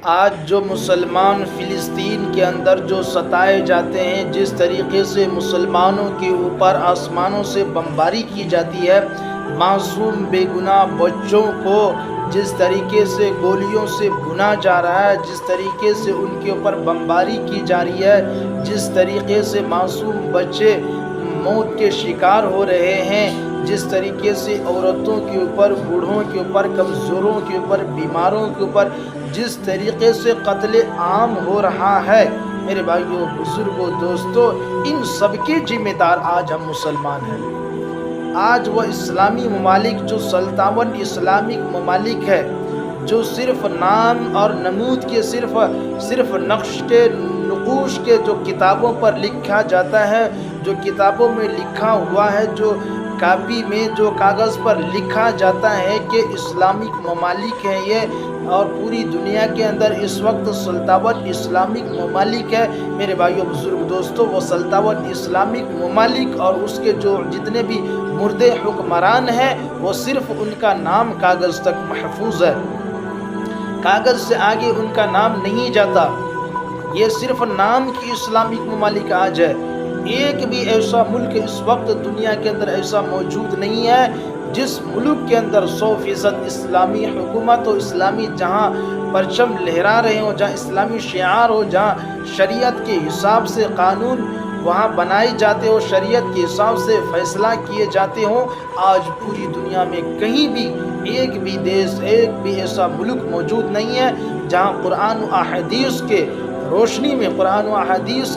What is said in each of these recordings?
آج جو مسلمان فلسطین کے اندر جو ستائے جاتے ہیں، جس طریقے سے مسلمانوں کے اوپر آسمانوں سے بمباری کی جاتی ہے، معصوم بے گناہ بچوں کو جس طریقے سے گولیوں سے بھونا جا رہا ہے، جس طریقے سے ان کے اوپر بمباری کی جا رہی ہے، جس طریقے سے معصوم بچے موت کے شکار ہو رہے ہیں، جس طریقے سے عورتوں کے اوپر، بوڑھوں کے اوپر، کمزوروں کے اوپر، بیماروں کے اوپر جس طریقے سے قتل عام ہو رہا ہے، میرے بھائیوں، بزرگوں، دوستوں، ان سب کے ذمہ دار آج ہم مسلمان ہیں۔ آج وہ اسلامی ممالک جو 57 اسلامک ممالک ہے، جو صرف نام اور نمود کے صرف نقش کے نقوش کے جو کتابوں پر لکھا جاتا ہے، جو کتابوں میں لکھا ہوا ہے، جو کاپی میں جو کاغذ پر لکھا جاتا ہے کہ اسلامک ممالک ہیں یہ، اور پوری دنیا کے اندر اس وقت 57 اسلامک ممالک ہے، میرے بھائیوں، بزرگ، دوستوں، وہ 57 اسلامک ممالک اور اس کے جو جتنے بھی مردے حکمران ہیں، وہ صرف ان کا نام کاغذ تک محفوظ ہے، کاغذ سے آگے ان کا نام نہیں جاتا۔ یہ صرف نام کی اسلامک ممالک آج ہے۔ ایک بھی ایسا ملک اس وقت دنیا کے اندر ایسا موجود نہیں ہے جس ملک کے اندر 100% اسلامی حکومت ہو، اسلامی جہاں پرچم لہرا رہے ہوں، جہاں اسلامی شعار ہو، جہاں شریعت کے حساب سے قانون وہاں بنائے جاتے ہو، شریعت کے حساب سے فیصلہ کیے جاتے ہوں۔ آج پوری دنیا میں کہیں بھی ایک بھی دیش، ایک بھی ایسا ملک موجود نہیں ہے جہاں قرآن و احادیث کے روشنی میں، قرآن و احادیث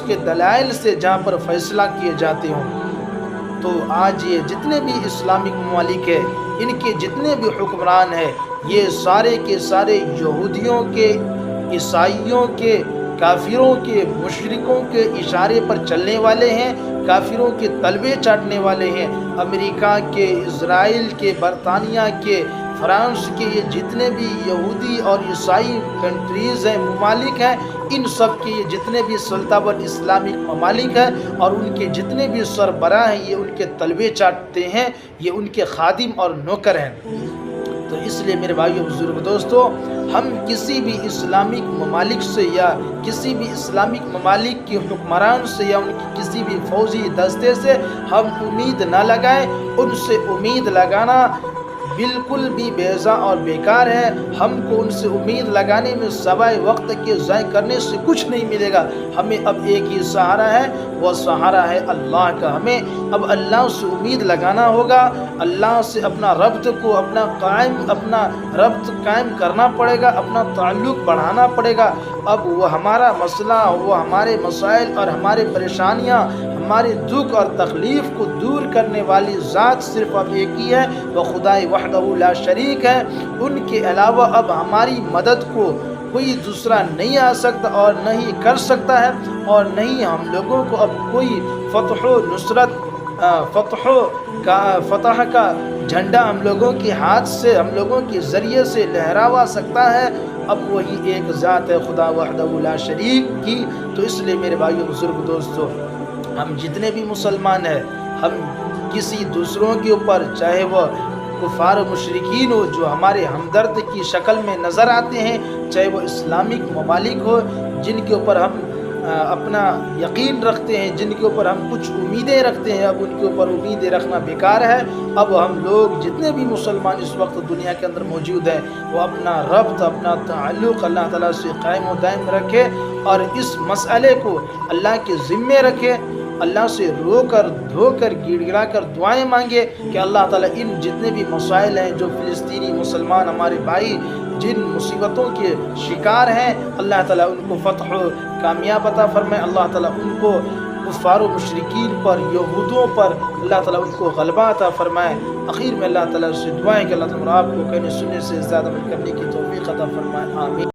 کے دلائل سے جہاں پر فیصلہ کیے جاتے ہوں۔ تو آج یہ جتنے بھی اسلامک ممالک ہیں، ان کے جتنے بھی حکمران ہیں، یہ سارے کے سارے یہودیوں کے، عیسائیوں کے، کافروں کے، مشرکوں کے اشارے پر چلنے والے ہیں، کافروں کے تلوے چاٹنے والے ہیں۔ امریکہ کے، اسرائیل کے، برطانیہ کے، فرانس کے، یہ جتنے بھی یہودی اور عیسائی کنٹریز ہیں، ممالک ہیں، ان سب کے یہ جتنے بھی 57 اسلامک ممالک ہیں اور ان کے جتنے بھی سربراہ ہیں، یہ ان کے تلوے چاٹتے ہیں، یہ ان کے خادم اور نوکر ہیں۔ تو اس لیے میرے بھائیو، بزرگ، دوستو، ہم کسی بھی اسلامک ممالک سے یا کسی بھی اسلامک ممالک کے حکمران سے یا ان کی کسی بھی فوجی دستے سے ہم امید نہ لگائیں۔ ان سے امید لگانا بالکل بھی بیضا اور بیکار ہے۔ ہم کو ان سے امید لگانے میں سوائے وقت کے ضائع کرنے سے کچھ نہیں ملے گا۔ ہمیں اب ایک ہی سہارا ہے، وہ سہارا ہے اللہ کا۔ ہمیں اب اللہ سے امید لگانا ہوگا، اللہ سے اپنا ربط قائم کرنا پڑے گا، اپنا تعلق بڑھانا پڑے گا۔ اب وہ ہمارا مسئلہ، وہ ہمارے مسائل اور ہمارے پریشانیاں، ہمارے دکھ اور تکلیف کو دور کرنے والی ذات صرف اب ایک ہی ہے، وہ خدا وحدہ لا شریک ہے۔ ان کے علاوہ اب ہماری مدد کو کوئی دوسرا نہیں آ سکتا اور نہ ہی کر سکتا ہے، اور نہ ہی ہم لوگوں کو اب کوئی فتح و نصرت، فتح کا جھنڈا ہم لوگوں کے ہاتھ سے، ہم لوگوں کے ذریعے سے لہراوا سکتا ہے۔ اب وہی ایک ذات ہے، خدا وحدہ لا شریک کی۔ تو اس لیے میرے بھائیو، بزرگ، دوستو، ہم جتنے بھی مسلمان ہیں، ہم کسی دوسروں کے اوپر، چاہے وہ کفار و مشرکین ہو جو ہمارے ہمدرد کی شکل میں نظر آتے ہیں، چاہے وہ اسلامک ممالک ہو جن کے اوپر ہم اپنا یقین رکھتے ہیں، جن کے اوپر ہم کچھ امیدیں رکھتے ہیں، اب ان کے اوپر امیدیں رکھنا بیکار ہے۔ اب ہم لوگ جتنے بھی مسلمان اس وقت دنیا کے اندر موجود ہیں، وہ اپنا ربط، اپنا تعلق اللہ تعالیٰ سے قائم و دائم رکھے اور اس مسئلے کو اللہ کے ذمے رکھے، اللہ سے رو کر، دھو کر، گڑ گڑا کر دعائیں مانگے کہ اللہ تعالیٰ ان جتنے بھی مسائل ہیں، جو فلسطینی مسلمان ہمارے بھائی جن مصیبتوں کے شکار ہیں، اللہ تعالیٰ ان کو فتح و کامیاب عطا فرمائے، اللہ تعالیٰ ان کو کفار و مشرکین پر، یہودوں پر اللہ تعالیٰ ان کو غلبہ عطا فرمائے۔ اخیر میں اللہ تعالیٰ سے دعائیں کہ اللہ تعالیٰ آپ کو کہنے سننے سے زیادہ عمل کرنے کی توفیق عطا فرمائے، آمین۔